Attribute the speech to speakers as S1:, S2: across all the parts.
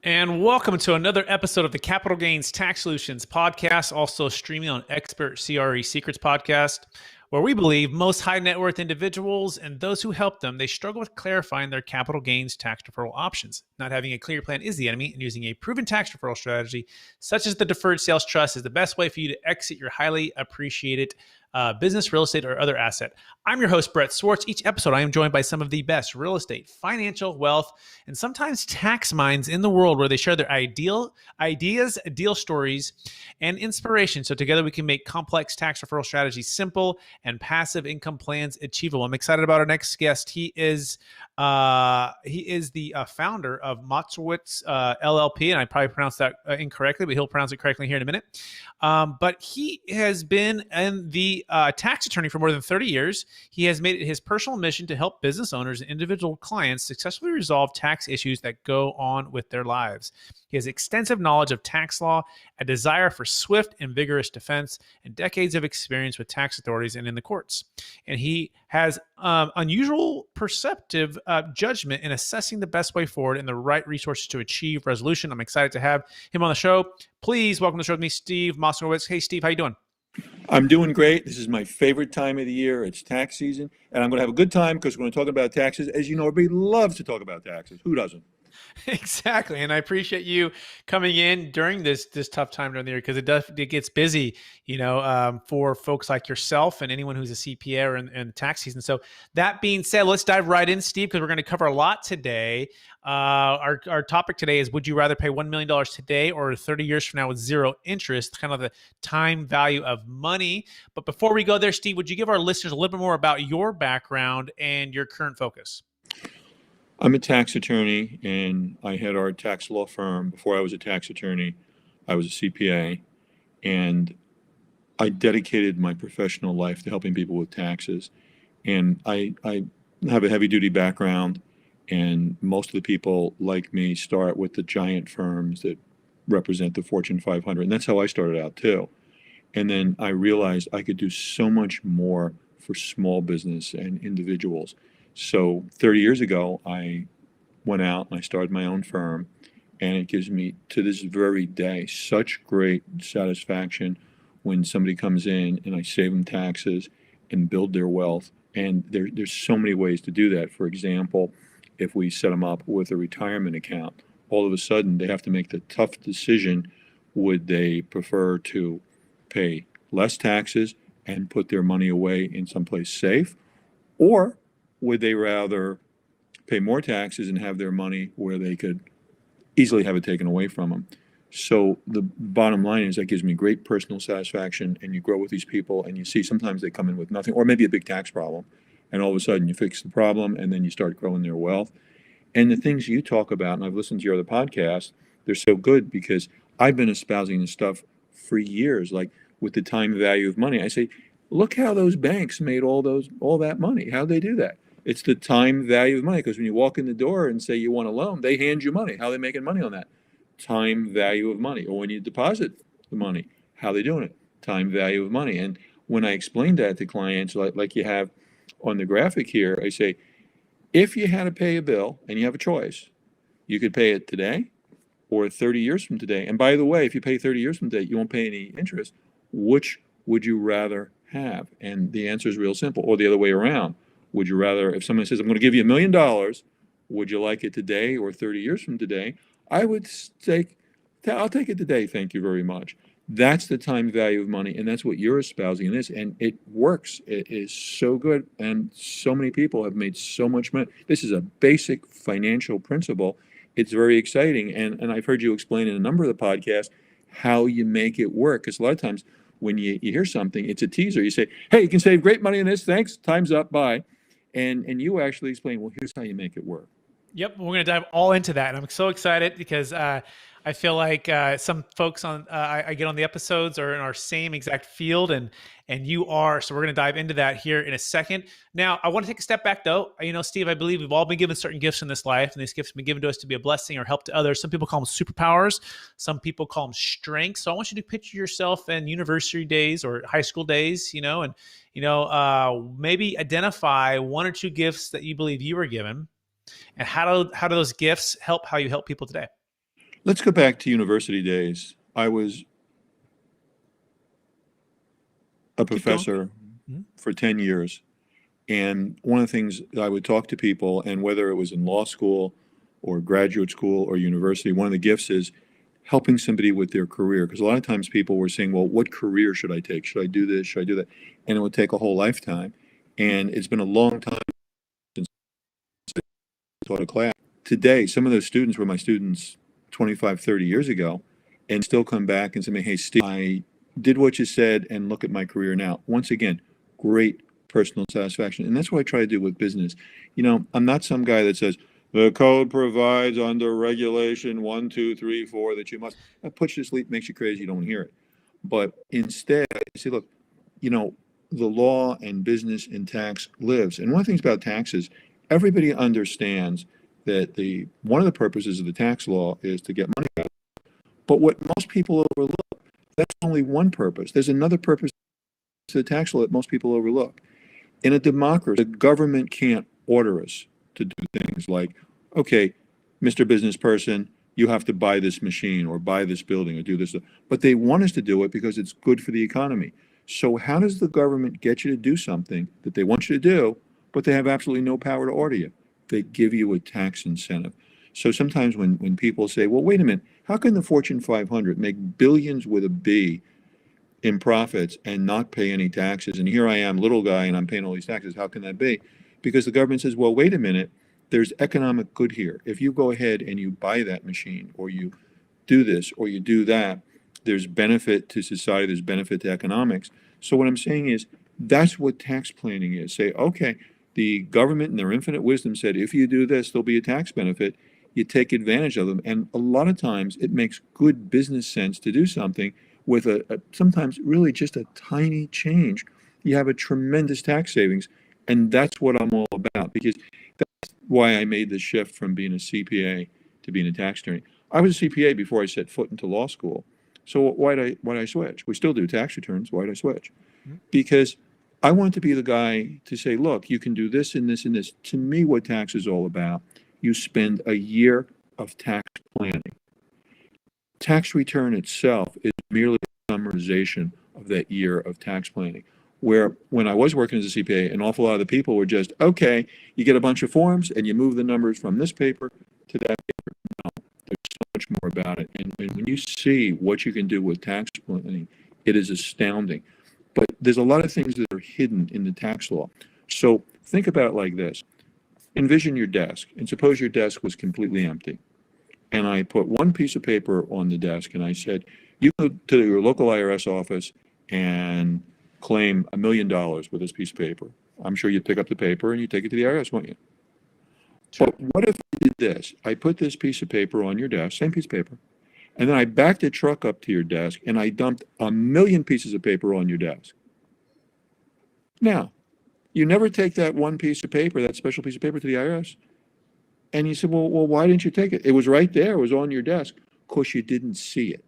S1: And welcome to another episode of the Capital Gains Tax Solutions podcast, also streaming on Expert CRE Secrets podcast, where we believe most high net worth individuals and those who help them, they struggle with clarifying their capital gains tax deferral options. Not having a clear plan is the enemy, and using a proven tax deferral strategy, such as the Deferred Sales Trust, is the best way for you to exit your highly appreciated business, real estate, or other asset. I'm your host, Brett Swarts. Each episode, I am joined by some of the best real estate, financial, wealth, and sometimes tax minds in the world, where they share their ideas, deal stories, and inspiration. So together we can make complex tax deferral strategies simple and passive income plans achievable. I'm excited about our next guest. He is the founder of Moskowitz LLP, and I probably pronounced that incorrectly, but he'll pronounce it correctly here in a minute. But he has been in the tax attorney for more than 30 years. He has made it his personal mission to help business owners and individual clients successfully resolve tax issues that go on with their lives. He has extensive knowledge of tax law, a desire for swift and vigorous defense, and decades of experience with tax authorities and in the courts. And he has unusual perceptive judgment in assessing the best way forward and the right resources to achieve resolution. I'm excited to have him on the show. Please welcome to the show with me, Steve Moskowitz. Hey, Steve, how you doing?
S2: I'm doing great. This is my favorite time of the year. It's tax season, and I'm going to have a good time because we're going to talk about taxes. As you know, everybody loves to talk about taxes. Who doesn't?
S1: Exactly. And I appreciate you coming in during this tough time during the year, because it gets busy, for folks like yourself and anyone who's a CPA or in tax season. So that being said, let's dive right in, Steve, because we're going to cover a lot today. Our topic today is, would you rather pay $1 million today or 30 years from now with zero interest, kind of the time value of money. But before we go there, Steve, would you give our listeners a little bit more about your background and your current focus?
S2: I'm a tax attorney, and I had our tax law firm. Before I was a tax attorney, I was a CPA, and I dedicated my professional life to helping people with taxes. And I have a heavy-duty background, and most of the people like me start with the giant firms that represent the Fortune 500, and that's how I started out too. And then I realized I could do so much more for small business and individuals. So 30 years ago, I went out and I started my own firm, and it gives me, to this very day, such great satisfaction when somebody comes in and I save them taxes and build their wealth. And there's so many ways to do that. For example, if we set them up with a retirement account, all of a sudden they have to make the tough decision. Would they prefer to pay less taxes and put their money away in someplace safe, or would they rather pay more taxes and have their money where they could easily have it taken away from them? So the bottom line is that gives me great personal satisfaction, and you grow with these people, and you see sometimes they come in with nothing, or maybe a big tax problem, and all of a sudden you fix the problem, and then you start growing their wealth. And the things you talk about, and I've listened to your other podcasts, they're so good because I've been espousing this stuff for years, like with the time value of money. I say, look how those banks made all that money. How'd they do that? It's the time value of money, because when you walk in the door and say you want a loan, they hand you money. How are they making money on that? Time value of money. Or when you deposit the money, how are they doing it? Time value of money. And when I explain that to clients, like you have on the graphic here, I say, if you had to pay a bill and you have a choice, you could pay it today or 30 years from today. And by the way, if you pay 30 years from today, you won't pay any interest. Which would you rather have? And the answer is real simple. Or the other way around. Would you rather, if someone says, I'm going to give you $1 million, would you like it today or 30 years from today? I would say, I'll take it today, thank you very much. That's the time value of money, and that's what you're espousing in this, and it works. It is so good, and so many people have made so much money. This is a basic financial principle. It's very exciting, and I've heard you explain in a number of the podcasts how you make it work, because a lot of times when you hear something, it's a teaser. You say, hey, you can save great money on this, thanks, time's up, bye. And you actually explain, well, here's how you make it work.
S1: Yep, we're going to dive all into that. And I'm so excited because I feel like some folks I get on the episodes are in our same exact field, and you are. So we're going to dive into that here in a second. Now, I want to take a step back, though. Steve, I believe we've all been given certain gifts in this life, and these gifts have been given to us to be a blessing or help to others. Some people call them superpowers. Some people call them strengths. So I want you to picture yourself in university days or high school days, and maybe identify one or two gifts that you believe you were given, and how do those gifts help how you help people today?
S2: let's go back to university days. I was a
S1: Keep going.
S2: professor
S1: Mhm.
S2: for 10 years. And one of the things I would talk to people, and whether it was in law school or graduate school or university, one of the gifts is helping somebody with their career. Because a lot of times people were saying, well, what career should I take? Should I do this? Should I do that? And it would take a whole lifetime. And it's been a long time since I taught a class. Today, some of those students were my students 25, 30 years ago, and still come back and say, hey, Steve, I did what you said, and look at my career now. Once again, great personal satisfaction. And that's what I try to do with business. You know, I'm not some guy that says, the code provides under regulation 1, 2, 3, 4 that you must. That puts you to sleep, makes you crazy, you don't hear it. But instead, I say, look, you know, the law and business and tax lives. And one of the things about taxes, everybody understands that one of the purposes of the tax law is to get money out. But what most people overlook, that's only one purpose. There's another purpose to the tax law that most people overlook. In a democracy, the government can't order us to do things like, okay, Mr. Business Person, you have to buy this machine or buy this building or do this. But they want us to do it because it's good for the economy. So how does the government get you to do something that they want you to do, but they have absolutely no power to order you? They give you a tax incentive. So sometimes when people say, well, wait a minute, how can the Fortune 500 make billions with a B in profits and not pay any taxes? And here I am, little guy, and I'm paying all these taxes. How can that be? Because the government says, well, wait a minute, there's economic good here. If you go ahead and you buy that machine, or you do this, or you do that, there's benefit to society, there's benefit to economics. So what I'm saying is, that's what tax planning is. Say, okay, the government in their infinite wisdom said, if you do this, there'll be a tax benefit. You take advantage of them. And a lot of times it makes good business sense to do something with sometimes really just a tiny change. You have a tremendous tax savings. And that's what I'm all about, because that's why I made the shift from being a CPA to being a tax attorney. I was a CPA before I set foot into law school. So why'd I switch? We still do tax returns. Why'd I switch? Because I want to be the guy to say, look, you can do this and this and this. To me, what tax is all about, you spend a year of tax planning. Tax return itself is merely a summarization of that year of tax planning. Where when I was working as a CPA, an awful lot of the people were just, okay, you get a bunch of forms and you move the numbers from this paper to that paper. No, there's so much more about it. And when you see what you can do with tax planning, it is astounding. But there's a lot of things that are hidden in the tax law. So think about it like this. Envision your desk, and suppose your desk was completely empty. And I put one piece of paper on the desk, and I said, you go to your local IRS office and claim $1 million with this piece of paper. I'm sure you'd pick up the paper and you take it to the IRS, won't you? Sure. But what if I did this? I put this piece of paper on your desk, same piece of paper, and then I backed the truck up to your desk and I dumped 1 million pieces of paper on your desk. Now, you never take that one piece of paper, that special piece of paper, to the IRS. And you said, well, why didn't you take it? It was right there. It was on your desk. Because you didn't see it.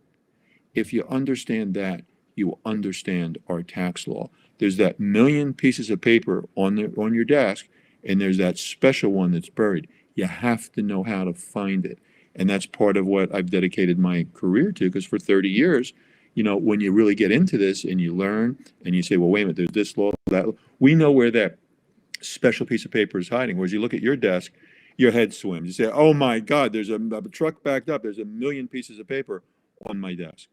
S2: If you understand that, you understand our tax law. There's that 1 million pieces of paper on your desk, and there's that special one that's buried. You have to know how to find it. And that's part of what I've dedicated my career to, because for 30 years, you know, when you really get into this and you learn and you say, well, wait a minute, there's this law, that law. We know where that special piece of paper is hiding. Whereas you look at your desk, your head swims. You say, oh my God, there's a truck backed up. There's 1 million pieces of paper on my desk.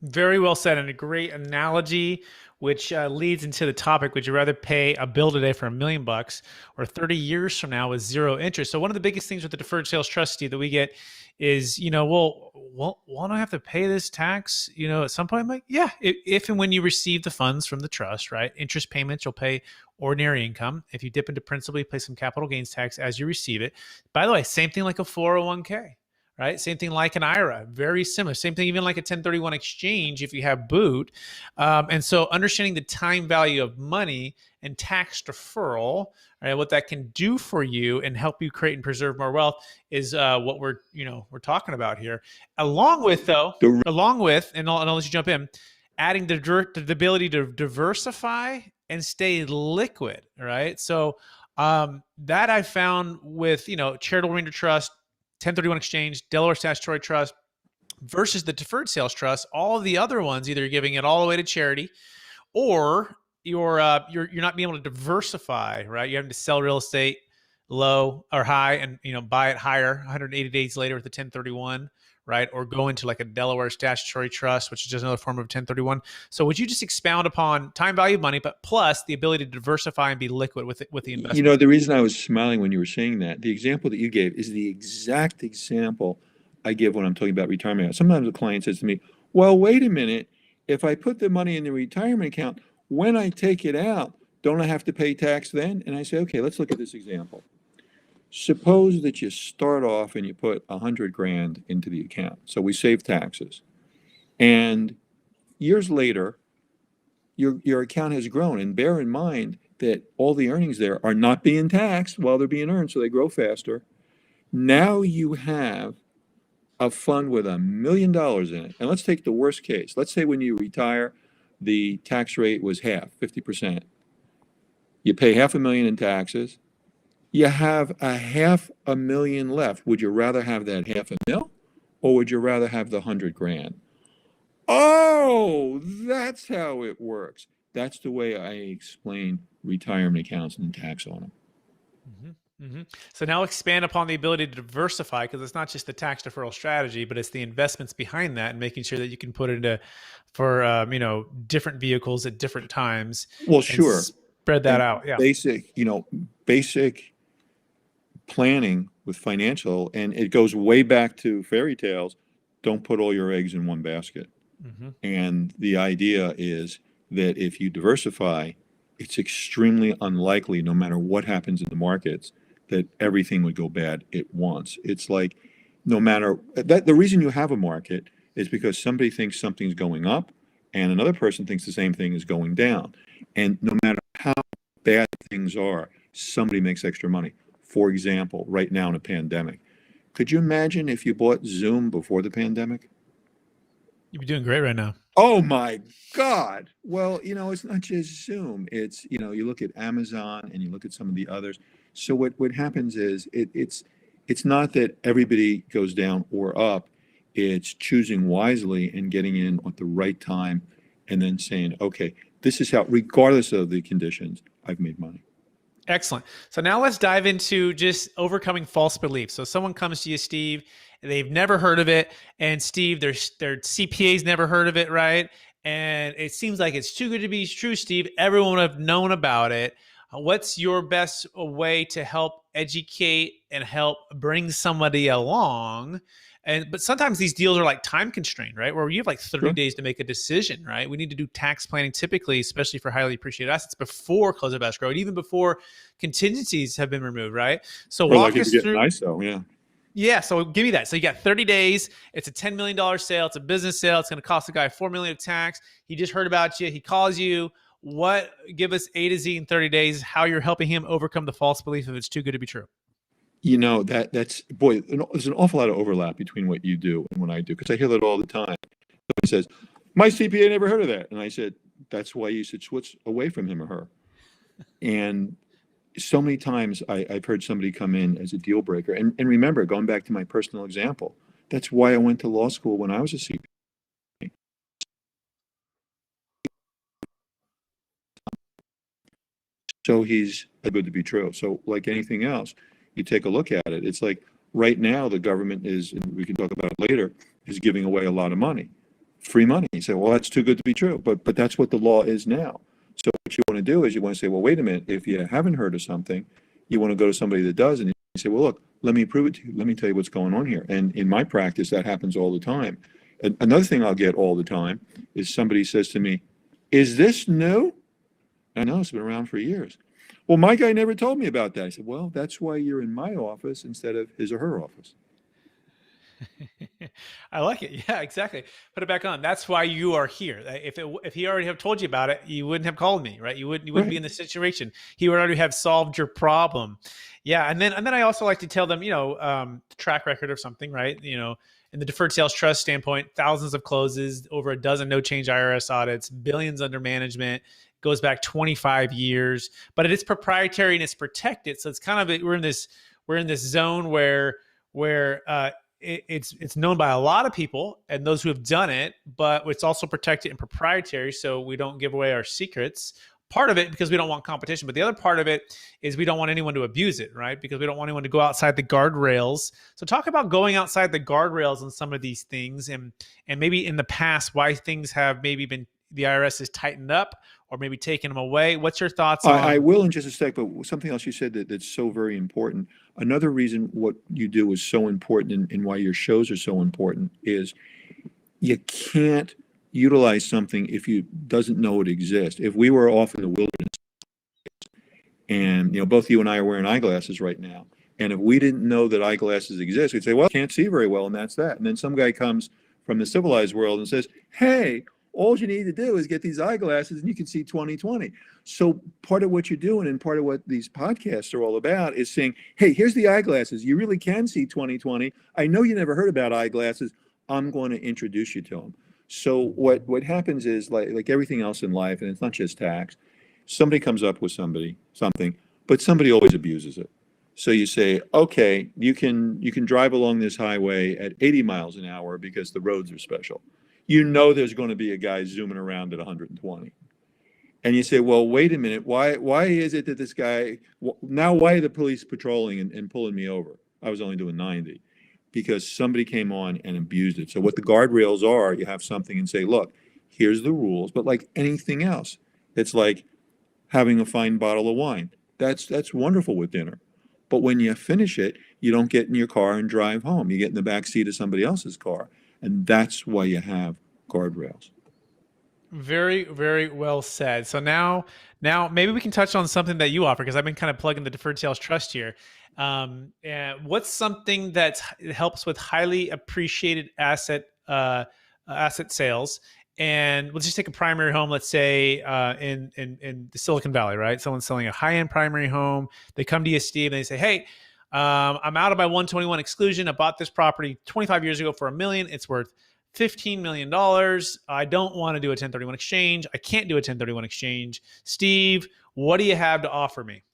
S1: Very well said, and a great analogy, which leads into the topic. Would you rather pay a bill today for $1 million or 30 years from now with zero interest? So one of the biggest things with the deferred sales trust that we get is, you know, well, won't I have to pay this tax, you know, at some point? I'm like, yeah, if and when you receive the funds from the trust, right? Interest payments, you'll pay ordinary income. If you dip into principal, you pay some capital gains tax as you receive it. By the way, same thing like a 401k. Right? Same thing like an IRA, very similar. Same thing, even like a 1031 exchange if you have boot. And so understanding the time value of money and tax deferral, right, what that can do for you and help you create and preserve more wealth is what we're talking about here. Along with, and I'll let you jump in, adding the ability to diversify and stay liquid, right? So that I found with, charitable remainder trust, 1031 exchange, Delaware statutory trust versus the deferred sales trust. All of the other ones, either you're giving it all the way to charity, or you're not being able to diversify, right? You're having to sell real estate low or high and buy it higher 180 days later with the 1031, right? Or go into like a Delaware statutory trust, which is just another form of 1031. So would you just expound upon time value of money, but plus the ability to diversify and be liquid with the investment?
S2: The reason I was smiling when you were saying that, the example that you gave is the exact example I give when I'm talking about retirement. Sometimes a client says to me, well, wait a minute. If I put the money in the retirement account, when I take it out, don't I have to pay tax then? And I say, okay, let's look at this example. Suppose that you start off and you put 100 grand into the account. So we save taxes. And years later, your account has grown. And bear in mind that all the earnings there are not being taxed while they're being earned, so they grow faster. Now you have a fund with $1 million in it. And let's take the worst case. Let's say when you retire, the tax rate was half, 50%. You pay $500,000 in taxes. You have $500,000 left. Would you rather have that $500,000 or would you rather have the 100 grand? Oh, that's how it works. That's the way I explain retirement accounts and tax on them.
S1: Mm-hmm. Mm-hmm. So now expand upon the ability to diversify, because it's not just the tax deferral strategy, but it's the investments behind that and making sure that you can put it into for different vehicles at different times.
S2: Well, sure.
S1: Spread that out. Yeah.
S2: Basic planning with financial, and it goes way back to fairy tales. Don't put all your eggs in one basket. Mm-hmm. And the idea is that if you diversify, it's extremely unlikely, no matter what happens in the markets, that everything would go bad at once. It's like, no matter that, the reason you have a market is because somebody thinks something's going up and another person thinks the same thing is going down. And no matter how bad things are, somebody makes extra money. For example, right now in a pandemic, could you imagine if you bought Zoom before the pandemic?
S1: You'd be doing great right now.
S2: Oh my God. Well, it's not just Zoom. It's, you look at Amazon and you look at some of the others. So what happens is it's not that everybody goes down or up. It's choosing wisely and getting in at the right time and then saying, okay, this is how, regardless of the conditions, I've made money.
S1: Excellent. So now let's dive into just overcoming false beliefs. So someone comes to you, Steve, they've never heard of it. And Steve, their CPA's never heard of it, right? And it seems like it's too good to be true, Steve. Everyone would have known about it. What's your best way to help educate and help bring somebody along? But sometimes these deals are like time constrained, right? Where you have like 30 days to make a decision, right? We need to do tax planning typically, especially for highly appreciated assets, before close of escrow and even before contingencies have been removed, right? So walk us through.
S2: ISO, yeah.
S1: Yeah, so give me that. So you got 30 days. It's a $10 million sale. It's a business sale. It's going to cost the guy $4 million of tax. He just heard about you. He calls you. Give us A to Z in 30 days, how you're helping him overcome the false belief if it's too good to be true.
S2: That's boy, there's an awful lot of overlap between what you do and what I do, because I hear that all the time. Somebody says, my CPA never heard of that. And I said, that's why you should switch away from him or her. And so many times I've heard somebody come in as a deal breaker. And remember, going back to my personal example, that's why I went to law school when I was a CPA. So he's good to be true. So like anything else, you take a look at it. It's like right now the government is, and we can talk about it later, is giving away a lot of money, free money. You say, well, that's too good to be true. But that's what the law is now. So what you want to do is you want to say, well, wait a minute. If you haven't heard of something, you want to go to somebody that does, and you say, well, look, let me prove it to you. Let me tell you what's going on here. And in my practice, that happens all the time. Another thing I'll get all the time is somebody says to me, is this new? I know, it's been around for years. Well, my guy never told me about that. I said, well, that's why you're in my office instead of his or her office.
S1: I like it. Yeah, exactly. Put it back on. That's why you are here. If he already have told you about it, you wouldn't have called me, right? You wouldn't be in this situation. He would already have solved your problem. Yeah. And then I also like to tell them, track record of something, right? In the deferred sales trust standpoint, thousands of closes, over a dozen no change IRS audits, billions under management, goes back 25 years, but it is proprietary and it's protected. So it's kind of, we're in this zone where where it's known by a lot of people and those who have done it, but it's also protected and proprietary, so we don't give away our secrets. Part of it because we don't want competition, but the other part of it is we don't want anyone to abuse it, right? Because we don't want anyone to go outside the guardrails. So talk about going outside the guardrails on some of these things, and maybe in the past why things have maybe been, the IRS has tightened up or maybe taken them away. What's your thoughts on?
S2: I will in just a sec, but something else you said that's so very important. Another reason what you do is so important, and why your shows are so important, is you can't utilize something if you doesn't know it exists. If we were off in the wilderness, and both you and I are wearing eyeglasses right now, and if we didn't know that eyeglasses exist, we'd say, well, I can't see very well, and that's that. And then some guy comes from the civilized world and says, hey, all you need to do is get these eyeglasses and you can see 20/20. So part of what you're doing, and part of what these podcasts are all about, is saying, hey, here's the eyeglasses. You really can see 20/20. I know you never heard about eyeglasses. I'm going to introduce you to them. So what happens is, like everything else in life, and it's not just tax, somebody comes up with something, but somebody always abuses it. So you say, okay, you can drive along this highway at 80 miles an hour because the roads are special. There's going to be a guy zooming around at 120. And you say, well, wait a minute, why is it that this guy, now why are the police patrolling and pulling me over? I was only doing 90. Because somebody came on and abused it. So what the guardrails are, you have something and say, look, here's the rules. But like anything else, it's like having a fine bottle of wine. That's wonderful with dinner. But when you finish it, you don't get in your car and drive home. You get in the back seat of somebody else's car. And that's why you have guardrails.
S1: Very, very well said. So now maybe we can touch on something that you offer, because I've been kind of plugging the Deferred Sales Trust here. And what's something that helps with highly appreciated asset sales? And let's just take a primary home, let's say in the Silicon Valley, right? Someone's selling a high-end primary home. They come to you, Steve, and they say, hey, I'm out of my 121 exclusion. I bought this property 25 years ago for $1 million. It's worth $15 million. I don't want to do a 1031 exchange. I can't do a 1031 exchange. Steve, what do you have to offer me?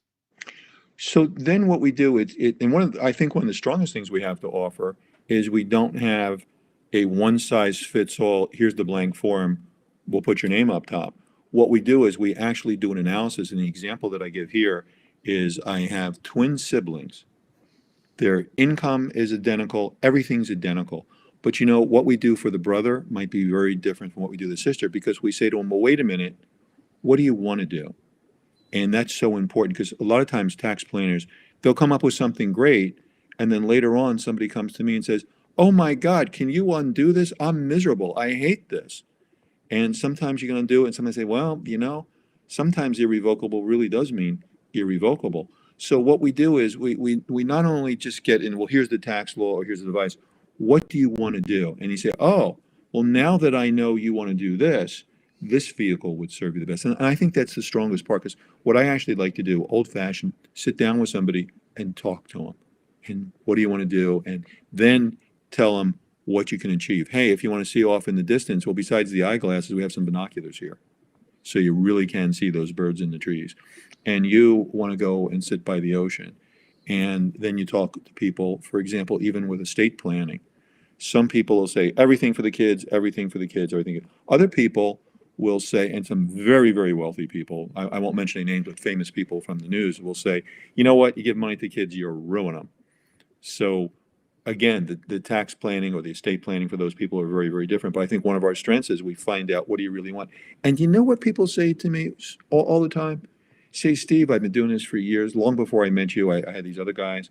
S2: So then what we do, and I think one of the strongest things we have to offer is we don't have a one size fits all, here's the blank form, we'll put your name up top. What we do is we actually do an analysis, and the example that I give here is I have twin siblings. Their income is identical, everything's identical. But what we do for the brother might be very different from what we do the sister, because we say to them, well, wait a minute, what do you want to do? And that's so important, because a lot of times tax planners, they'll come up with something great, and then later on somebody comes to me and says, oh my God, can you undo this? I'm miserable. I hate this. And sometimes you're going to do it, and somebody say, well, sometimes irrevocable really does mean irrevocable. So what we do is we not only just get in, well, here's the tax law or here's the advice. What do you want to do? And you say, oh, well, now that I know you want to do this vehicle would serve you the best. And I think that's the strongest part, because what I actually like to do, old-fashioned, sit down with somebody and talk to them. And what do you want to do? And then tell them what you can achieve. Hey, if you want to see off in the distance, well, besides the eyeglasses, we have some binoculars here. So you really can see those birds in the trees. And you want to go and sit by the ocean. And then you talk to people, for example, even with estate planning. Some people will say, everything for the kids, everything for the kids, everything. Other people will say, and some very, very wealthy people, I won't mention any names, but famous people from the news will say, you know what, you give money to kids, you're ruining them. So again, the tax planning or the estate planning for those people are very, very different. But I think one of our strengths is we find out, what do you really want? And you know what people say to me all the time? Say, Steve, I've been doing this for years. Long before I met you, I had these other guys.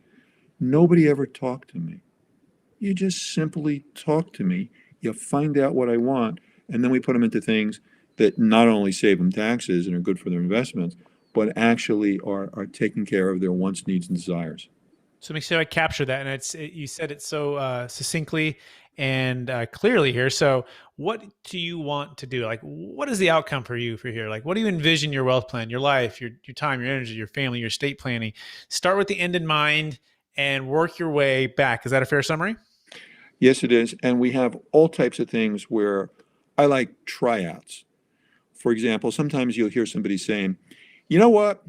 S2: Nobody ever talked to me. You just simply talk to me. You find out what I want, and then we put them into things that not only save them taxes and are good for their investments, but actually are taking care of their wants, needs, and desires.
S1: So make sure I capture that. And you said it so succinctly and clearly here. So what do you want to do? Like, what is the outcome for you for here? Like, what do you envision your wealth plan, your life, your time, your energy, your family, your estate planning? Start with the end in mind and work your way back. Is that a fair summary?
S2: Yes, it is. And we have all types of things where I like tryouts. For example, sometimes you'll hear somebody saying, you know what,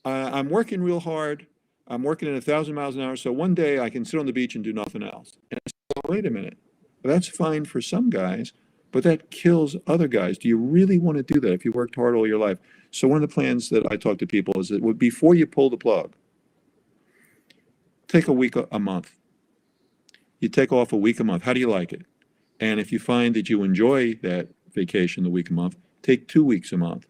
S2: I'm working real hard, I'm working at 1,000 miles an hour, so one day I can sit on the beach and do nothing else. And I said, well, wait a minute. That's fine for some guys, but that kills other guys. Do you really want to do that if you worked hard all your life? So one of the plans that I talk to people is that before you pull the plug, take a week a month. You take off a week a month. How do you like it? And if you find that you enjoy that vacation, the week a month, take 2 weeks a month.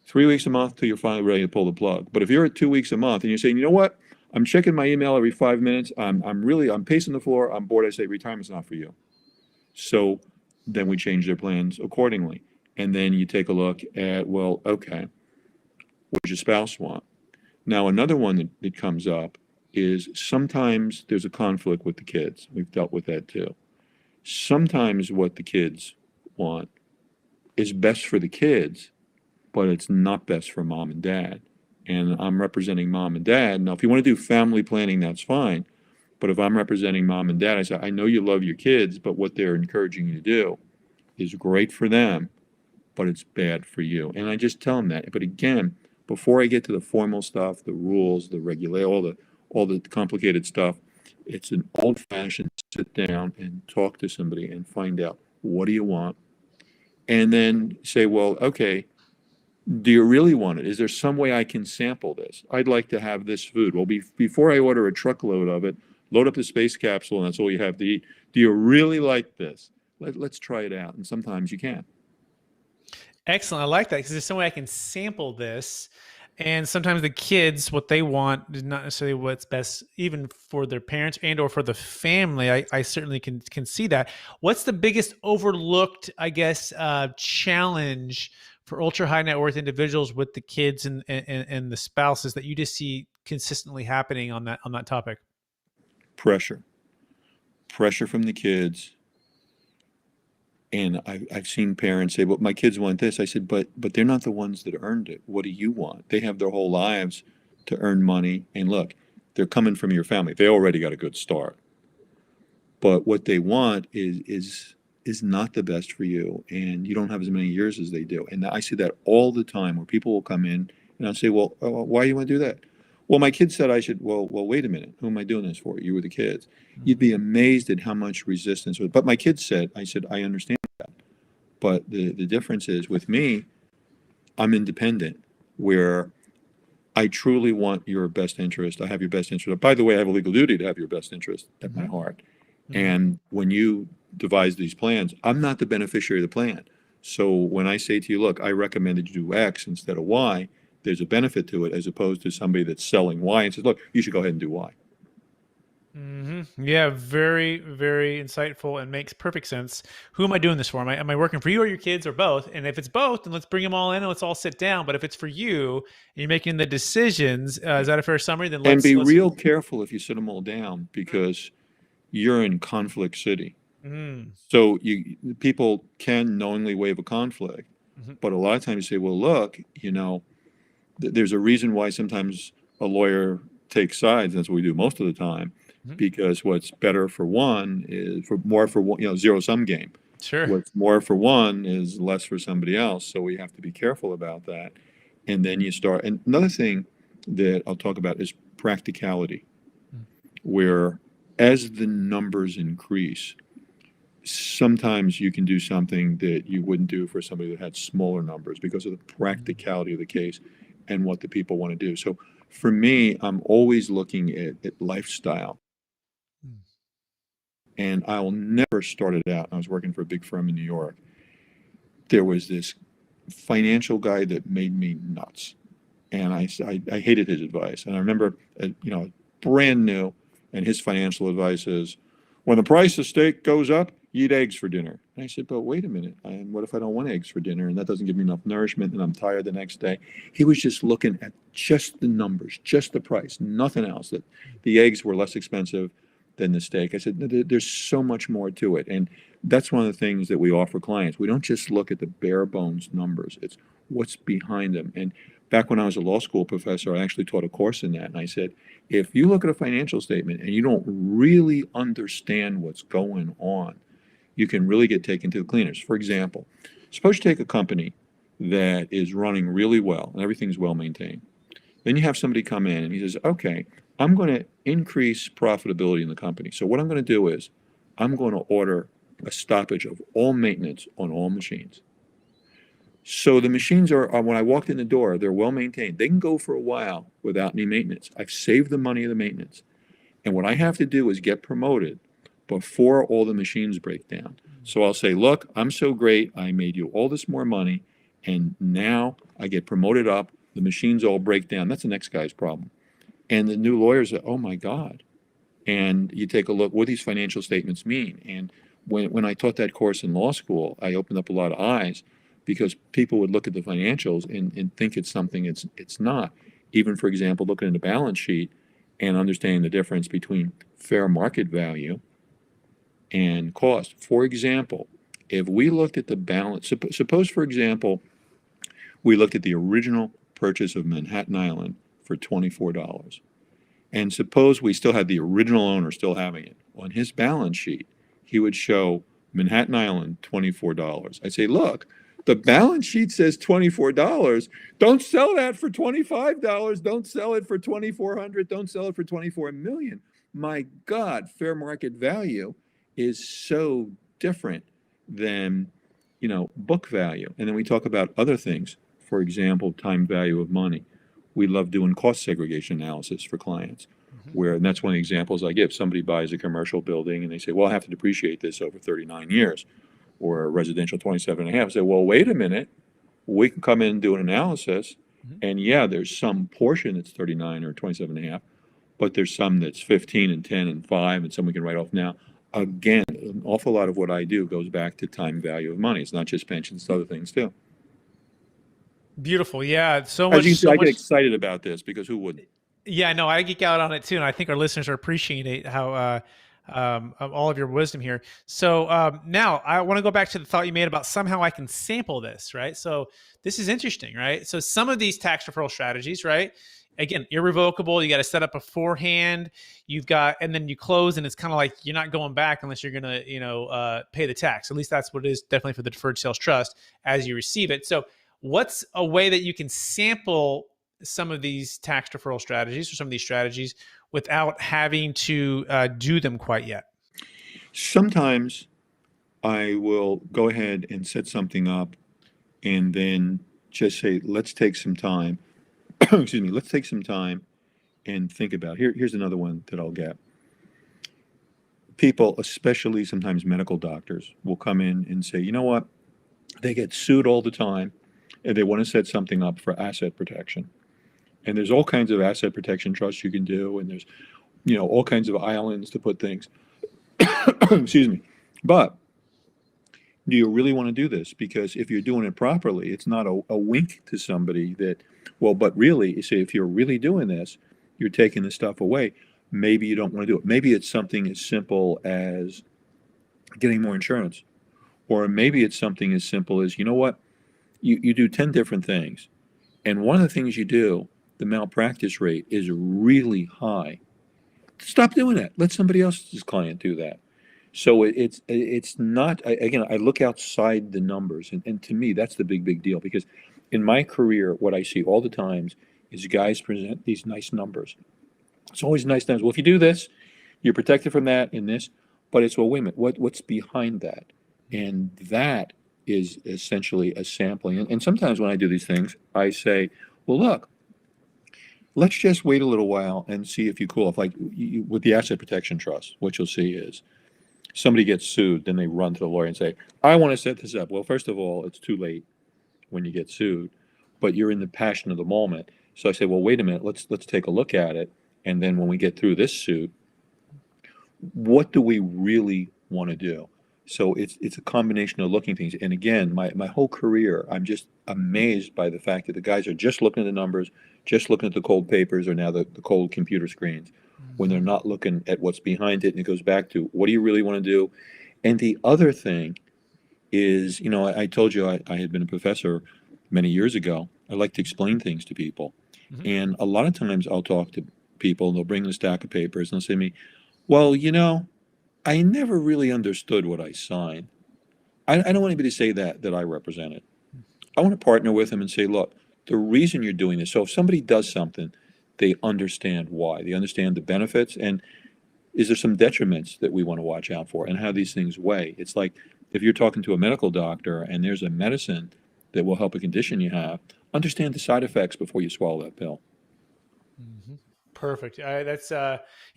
S2: 3 weeks a month till you're finally ready to pull the plug. But if you're at 2 weeks a month and you're saying, you know what, I'm checking my email every 5 minutes, I'm pacing the floor, I'm bored, I say retirement's not for you. So then we change their plans accordingly. And then you take a look at, well, okay, what does your spouse want? Now, another one that comes up is sometimes there's a conflict with the kids. We've dealt with that too. Sometimes what the kids want is best for the kids, but it's not best for mom and dad. And I'm representing mom and dad. Now, if you want to do family planning, that's fine. But if I'm representing mom and dad, I say, I know you love your kids, but what they're encouraging you to do is great for them, but it's bad for you. And I just tell them that. But again, before I get to the formal stuff, the rules, the regulation, all the complicated stuff, it's an old-fashioned sit down and talk to somebody and find out, what do you want? And then say, well, okay, do you really want it? Is there some way I can sample this? I'd like to have this food. Well, before I order a truckload of it, load up the space capsule and that's all you have to eat. Do you really like this? Let's try it out. And sometimes you can.
S1: Excellent. I like that because there's some way I can sample this. And sometimes the kids, what they want is not necessarily what's best, even for their parents and or for the family. I certainly can see that. What's the biggest overlooked, I guess, challenge for ultra high net worth individuals with the kids and the spouses that you just see consistently happening on that topic?
S2: Pressure from the kids. And I've seen parents say, well, my kids want this. I said, but they're not the ones that earned it. What do you want? They have their whole lives to earn money. And look, they're coming from your family. They already got a good start. But what they want is not the best for you. And you don't have as many years as they do. And I see that all the time where people will come in and I'll say, well, why do you want to do that? Well, my kid said I should, well, wait a minute. Who am I doing this for? You were the kids. You'd be amazed at how much resistance was. But my kid said, I understand that. But the difference is with me, I'm independent, where I truly want your best interest. I have your best interest. By the way, I have a legal duty to have your best interest at my heart. And when you devise these plans, I'm not the beneficiary of the plan. So when I say to you, look, I recommend that you do X instead of Y, there's a benefit to it as opposed to somebody that's selling Y and says, look, you should go ahead and do Y.
S1: Mm-hmm. Yeah, very, very insightful and makes perfect sense. Who am I doing this for? Am I working for you or your kids or both? And if it's both, then let's bring them all in and let's all sit down. But if it's for you and you're making the decisions, is that a fair summary? Then let's
S2: be real careful if you sit them all down because you're in conflict city. Mm. So people can knowingly waive a conflict. Mm-hmm. But a lot of times you say, well, look, there's a reason why sometimes a lawyer takes sides. That's what we do most of the time, because what's better for one is more for one, zero-sum game. Sure. What's more for one is less for somebody else. So we have to be careful about that. And then you start. And another thing that I'll talk about is practicality, where as the numbers increase, sometimes you can do something that you wouldn't do for somebody that had smaller numbers because of the practicality of the case and what the people want to do. So for me, I'm always looking at lifestyle. And I'll never start it out. I was working for a big firm in New York. There was this financial guy that made me nuts. And I hated his advice. And I remember, brand new, and his financial advice is, when the price of steak goes up, you eat eggs for dinner. And I said, but wait a minute. And what if I don't want eggs for dinner? And that doesn't give me enough nourishment and I'm tired the next day. He was just looking at just the numbers, just the price, nothing else. That the eggs were less expensive than the steak. I said, there's so much more to it. And that's one of the things that we offer clients. We don't just look at the bare bones numbers. It's what's behind them. And back when I was a law school professor, I actually taught a course in that. And I said, if you look at a financial statement and you don't really understand what's going on, you can really get taken to the cleaners. For example, suppose you take a company that is running really well and everything's well maintained. Then you have somebody come in and he says, okay, I'm going to increase profitability in the company. So what I'm going to do is I'm going to order a stoppage of all maintenance on all machines. So the machines are, when I walked in the door, they're well maintained. They can go for a while without any maintenance. I've saved the money of the maintenance. And what I have to do is get promoted before all the machines break down. So I'll say, look, I'm so great. I made you all this more money. And now I get promoted up. The machines all break down. That's the next guy's problem. And the new lawyers say, oh my God. And you take a look, what these financial statements mean. And when I taught that course in law school, I opened up a lot of eyes because people would look at the financials and think it's something it's not. Even, for example, looking at the balance sheet and understanding the difference between fair market value and cost. For example, if we looked at the balance, suppose, for example, we looked at the original purchase of Manhattan Island for $24. And suppose we still had the original owner still having it. On his balance sheet, he would show Manhattan Island, $24. I'd say, look, the balance sheet says $24. Don't sell that for $25. Don't sell it for $2,400. Don't sell it for $24 million. My God, fair market value is so different than, book value. And then we talk about other things. For example, time value of money. We love doing cost segregation analysis for clients, and that's one of the examples I give. Somebody buys a commercial building and they say, well, I have to depreciate this over 39 years, or a residential 27 and a half. I say, well, wait a minute. We can come in and do an analysis. And yeah, there's some portion that's 39 or 27 and a half, but there's some that's 15 and 10 and 5, and some we can write off now. Again, an awful lot of what I do goes back to time value of money. It's not just pensions, it's other things too.
S1: Beautiful. Yeah. So
S2: As
S1: much.
S2: you can see, I get excited about this because who wouldn't?
S1: Yeah, no, I geek out on it too. And I think our listeners are appreciating how, all of your wisdom here. So now I want to go back to the thought you made about somehow I can sample this, right? So this is interesting, right? So some of these tax deferral strategies, right? Again, irrevocable. You got to set up beforehand. And then you close, and it's kind of like you're not going back unless you're going to, pay the tax. At least that's what it is definitely for the Deferred Sales Trust as you receive it. So what's a way that you can sample some of these tax deferral strategies or some of these strategies without having to do them quite yet?
S2: Sometimes I will go ahead and set something up and then just say, let's take some time. Excuse me, let's take some time and think about it. Here's another one that I'll get. People, especially sometimes medical doctors, will come in and say, you know what? They get sued all the time and they want to set something up for asset protection. And there's all kinds of asset protection trusts you can do, and there's, all kinds of islands to put things. Excuse me. But do you really want to do this? Because if you're doing it properly, it's not a wink to somebody that, well, but really, you say, if you're really doing this, you're taking this stuff away. Maybe you don't want to do it. Maybe it's something as simple as getting more insurance. Or maybe it's something as simple as, you know what? You do 10 different things. And one of the things you do, the malpractice rate is really high. Stop doing that. Let somebody else's client do that. So it's not, again, I look outside the numbers. And to me, that's the big deal. Because in my career, what I see all the times is guys present these nice numbers. It's always nice numbers. Well, if you do this, you're protected from that and this. But it's, well, wait a minute, what's behind that? And that is essentially a sampling. And sometimes when I do these things, I say, well, look, let's just wait a little while and see if you cool off. Like with the Asset Protection Trust, what you'll see is somebody gets sued, then they run to the lawyer and say, I want to set this up. Well, first of all, it's too late when you get sued, but you're in the passion of the moment. So I say, well, wait a minute, let's take a look at it. And then when we get through this suit, what do we really want to do? So it's a combination of looking things. And again, my whole career, I'm just amazed by the fact that the guys are just looking at the numbers, just looking at the cold papers or now the cold computer screens, when they're not looking at what's behind it. And it goes back to, what do you really want to do? And the other thing is, I told you I had been a professor many years ago. I like to explain things to people. And a lot of times I'll talk to people and they'll bring in a stack of papers and they'll say to me, well, I never really understood what I signed. I don't want anybody to say that I represent it. I want to partner with them and say, look, the reason you're doing this. So if somebody does something, they understand why. They understand the benefits, and is there some detriments that we want to watch out for, and how these things weigh. It's like if you're talking to a medical doctor and there's a medicine that will help a condition you have, understand the side effects before you swallow that pill.
S1: Mm-hmm. Perfect. That's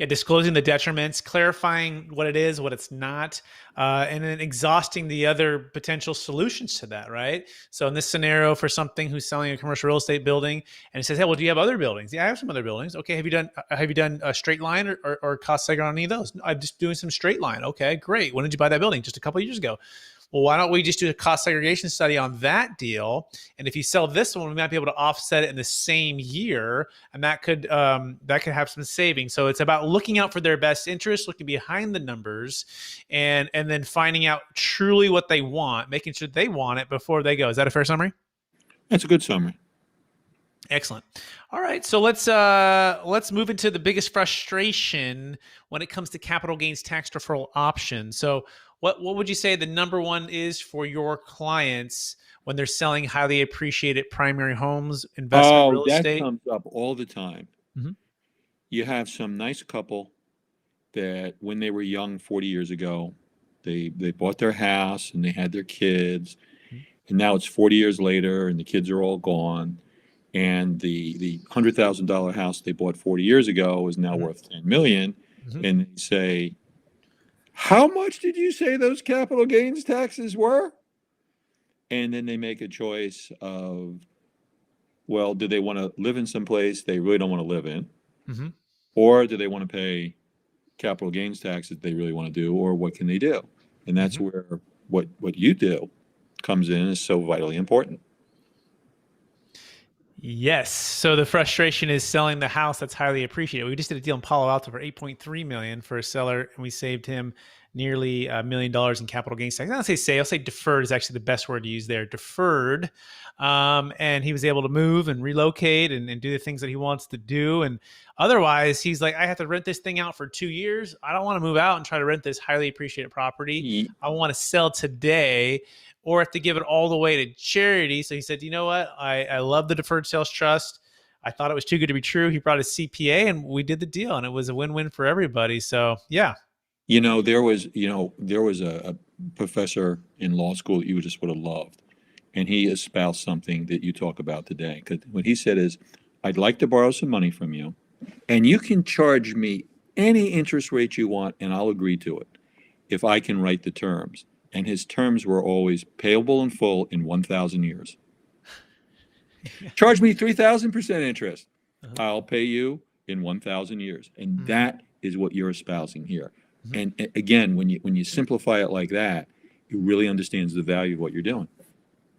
S1: disclosing the detriments, clarifying what it is, what it's not, and then exhausting the other potential solutions to that, right? So in this scenario, for something who's selling a commercial real estate building, and it says, "Hey, well, do you have other buildings?" Yeah, I have some other buildings. Okay, have you done a straight line or cost segment on any of those? I'm just doing some straight line. Okay, great. When did you buy that building? Just a couple of years ago. Well, why don't we just do a cost segregation study on that deal? And if you sell this one, we might be able to offset it in the same year, and that could have some savings. So it's about looking out for their best interest, looking behind the numbers, and then finding out truly what they want, making sure they want it before they go. Is that a fair summary?
S2: That's a good summary.
S1: Excellent. All right, so let's move into the biggest frustration when it comes to capital gains tax deferral options. So what would you say the number one is for your clients when they're selling highly appreciated primary homes, investment real
S2: That
S1: estate?
S2: comes up all the time.
S1: Mm-hmm.
S2: You have some nice couple that when they were young 40 years ago, they bought their house and they had their kids, and now it's 40 years later and the kids are all gone, and the $100,000 house they bought 40 years ago is now worth $10 million, and they say, "How much did you say those capital gains taxes were?" And then they make a choice of, well, do they want to live in some place they really don't want to live in?
S1: Mm-hmm.
S2: Or do they want to pay capital gains taxes they really want to do, or what can they do? And that's where what you do comes in is so vitally important.
S1: Yes. So the frustration is selling the house that's highly appreciated. We just did a deal in Palo Alto for $8.3 million for a seller, and we saved him nearly $1 million in capital gains tax. I don't say save, I'll say deferred is actually the best word to use there. Deferred. And he was able to move and relocate and do the things that he wants to do. And otherwise, he's like, I have to rent this thing out for 2 years. I don't want to move out and try to rent this highly appreciated property. I want to sell today, or have to give it all the way to charity. So he said, you know what? I love the Deferred Sales Trust. I thought it was too good to be true. He brought his CPA and we did the deal, and it was a win-win for everybody. So yeah.
S2: There was a professor in law school that you just would have loved. And he espoused something that you talk about today. Because what he said is, I'd like to borrow some money from you, and you can charge me any interest rate you want, and I'll agree to it if I can write the terms. And his terms were always payable in full in 1,000 years. Charge me 3,000% interest. I'll pay you in 1,000 years. And that is what you're espousing here. And again, when you simplify it like that, it really understands the value of what you're doing.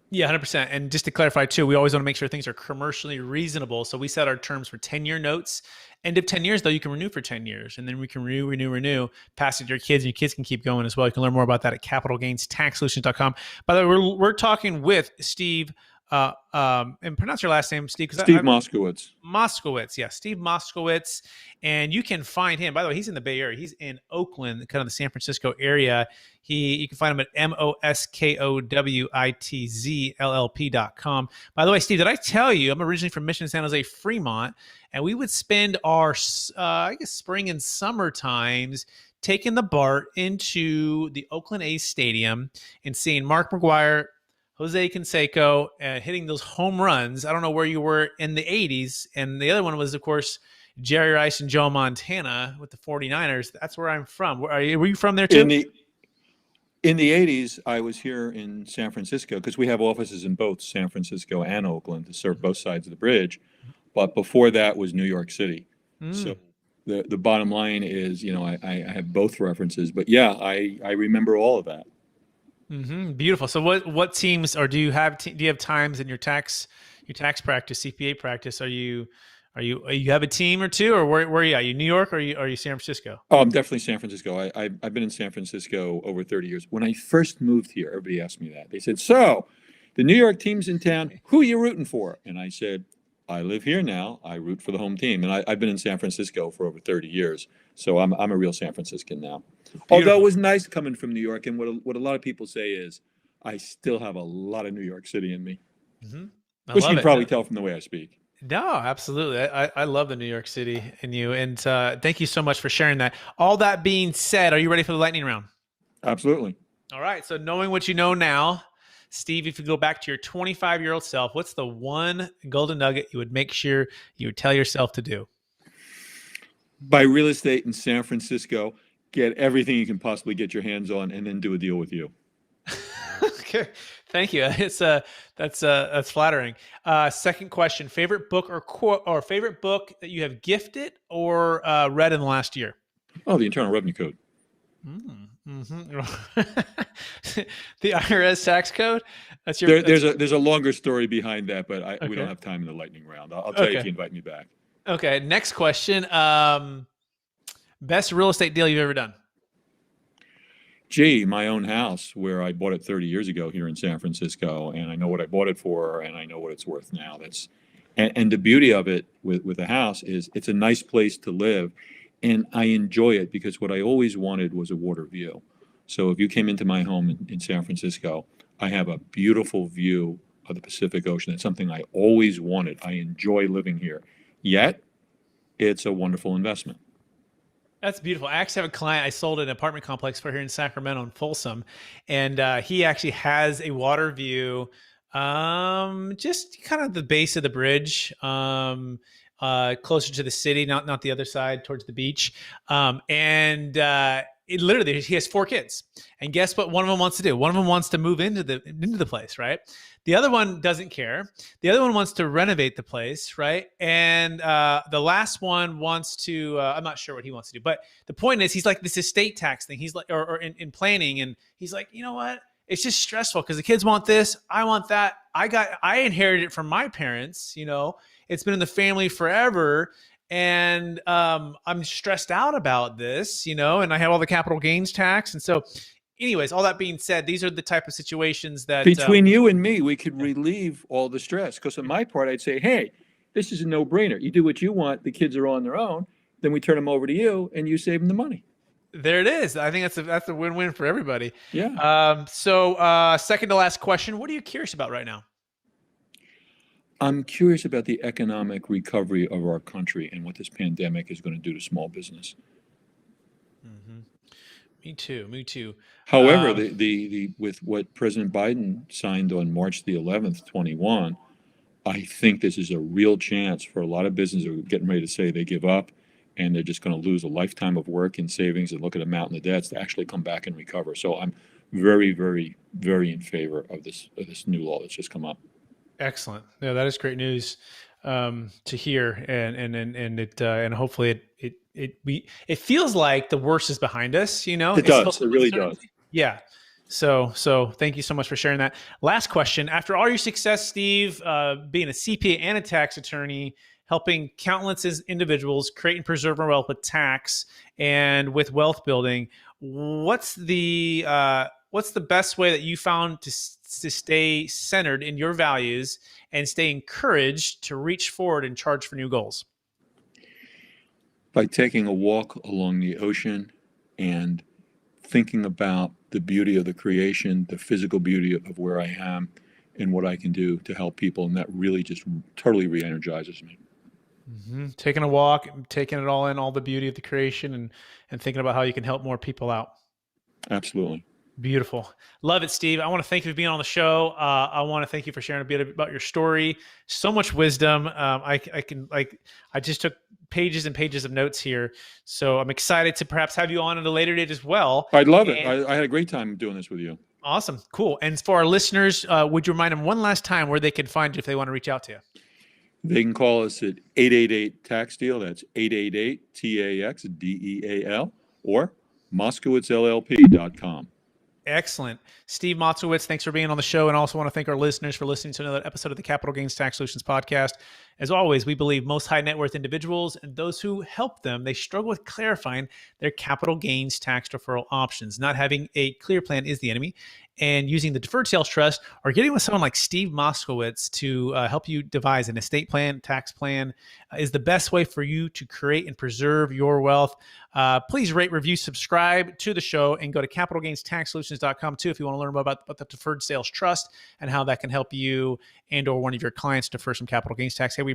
S1: Yeah, 100%. And just to clarify too, we always want to make sure things are commercially reasonable. So we set our terms for 10-year notes. End of 10 years, though, you can renew for 10 years. And then we can renew, pass it to your kids, and your kids can keep going as well. You can learn more about that at capitalgainstaxsolutions.com. By the way, we're talking with Steve, and pronounce your last name, Steve.
S2: Steve Moskowitz.
S1: Moskowitz, yeah, Steve Moskowitz. And you can find him, by the way, he's in the Bay Area. He's in Oakland, kind of the San Francisco area. You can find him at moskowitz.com. By the way, Steve, did I tell you I'm originally from Mission, San Jose, Fremont, and we would spend our, spring and summer times taking the BART into the Oakland A's stadium and seeing Mark McGwire, Jose Canseco, hitting those home runs. I don't know where you were in the 80s. And the other one was, of course, Jerry Rice and Joe Montana with the 49ers. That's where I'm from. Were you from there too?
S2: In the 80s, I was here in San Francisco because we have offices in both San Francisco and Oakland to serve both sides of the bridge. But before that was New York City. So the bottom line is, I have both references. But yeah, I remember all of that.
S1: Beautiful. So what teams, or do you have times in your tax practice, CPA practice? Are you have a team or two, or where are you? Are you New York, or are you San Francisco?
S2: Oh, I'm definitely San Francisco. I've been in San Francisco over 30 years. When I first moved here, everybody asked me that. They said, "So, the New York team's in town. Who are you rooting for?" And I said, "I live here now. I root for the home team." And I've been in San Francisco for over 30 years, so I'm a real San Franciscan now. Beautiful. Although it was nice coming from New York, and what a lot of people say is, I still have a lot of New York City in me.
S1: I
S2: which you
S1: love
S2: can
S1: it.
S2: probably tell from the way I speak.
S1: No, absolutely. I love the New York City and you. And thank you so much for sharing that. All that being said, are you ready for the lightning round?
S2: Absolutely.
S1: All right. So knowing what you know now, Steve, if you go back to your 25-year-old self, what's the one golden nugget you would make sure you would tell yourself to do?
S2: Buy real estate in San Francisco, get everything you can possibly get your hands on, and then do a deal with you.
S1: Okay. Thank you. That's flattering. Second question: favorite book or quote, or favorite book that you have gifted or read in the last year?
S2: Oh, the Internal Revenue Code.
S1: Mm-hmm. The IRS tax code. That's your.
S2: There's a longer story behind that, but we
S1: Okay.
S2: don't have time in the lightning round. I'll tell you if
S1: Okay.
S2: you invite me back.
S1: Okay. Next question. Best real estate deal you've ever done?
S2: Gee, my own house, where I bought it 30 years ago here in San Francisco, and I know what I bought it for, and I know what it's worth now. And the beauty of it with the house is it's a nice place to live, and I enjoy it because what I always wanted was a water view. So if you came into my home in San Francisco, I have a beautiful view of the Pacific Ocean. It's something I always wanted. I enjoy living here. Yet, it's a wonderful investment.
S1: That's beautiful. I actually have a client I sold an apartment complex for here in Sacramento in Folsom, and he actually has a water view, just kind of the base of the bridge, closer to the city, not the other side towards the beach, and it literally he has 4 kids, and guess what? One of them wants to do. One of them wants to move into the place, right? The other one doesn't care. The other one wants to renovate the place, right? And the last one wants to, I'm not sure what he wants to do, but the point is he's like this estate tax thing. He's like, or in planning. And he's like, you know what? It's just stressful because the kids want this. I want that. I inherited it from my parents. It's been in the family forever. And I'm stressed out about this, and I have all the capital gains tax. And so anyways, all that being said, these are the type of situations that
S2: between you and me, we could relieve all the stress. Because on my part, I'd say, hey, this is a no-brainer. You do what you want. The kids are on their own. Then we turn them over to you, and you save them the money.
S1: There it is. I think that's a win-win for everybody.
S2: Yeah.
S1: So second to last question, what are you curious about right now?
S2: I'm curious about the economic recovery of our country and what this pandemic is going to do to small business.
S1: Mm-hmm. Me too.
S2: However, the with what President Biden signed on March the 11th, 21, I think this is a real chance for a lot of businesses who are getting ready to say they give up and they're just going to lose a lifetime of work and savings and look at a mountain of debts to actually come back and recover. So I'm very, very, very in favor of this new law that's just come up.
S1: Excellent. Yeah, that is great news to hear, and hopefully it feels like the worst is behind us.
S2: It does. It really does.
S1: Yeah. So thank you so much for sharing that. Last question: after all your success, Steve, being a CPA and a tax attorney, helping countless individuals create and preserve their wealth with tax and with wealth building, what's the best way that you found to stay centered in your values and stay encouraged to reach forward and charge for new goals?
S2: By taking a walk along the ocean and thinking about the beauty of the creation, the physical beauty of where I am and what I can do to help people. And that really just totally re-energizes me.
S1: Mm-hmm. Taking a walk, taking it all in, all the beauty of the creation and thinking about how you can help more people out.
S2: Absolutely.
S1: Beautiful. Love it, Steve. I want to thank you for being on the show. I want to thank you for sharing a bit about your story. So much wisdom. I just took pages and pages of notes here. So I'm excited to perhaps have you on at a later date as well.
S2: I'd love it. I had a great time doing this with you.
S1: Awesome. Cool. And for our listeners, would you remind them one last time where they can find you if they want to reach out to you?
S2: They can call us at 888-TAX-DEAL. That's 888-TAX-DEAL or MoskowitzLLP.com.
S1: Excellent. Steve Moskowitz, thanks for being on the show. And I also want to thank our listeners for listening to another episode of the Capital Gains Tax Solutions podcast. As always, we believe most high net worth individuals and those who help them, they struggle with clarifying their capital gains tax deferral options. Not having a clear plan is the enemy. And using the Deferred Sales Trust or getting with someone like Steve Moskowitz to help you devise an estate plan, tax plan is the best way for you to create and preserve your wealth. Please rate, review, subscribe to the show, and go to capitalgainstaxsolutions.com too if you want to learn more about the Deferred Sales Trust and how that can help you and or one of your clients defer some capital gains tax. Hey, we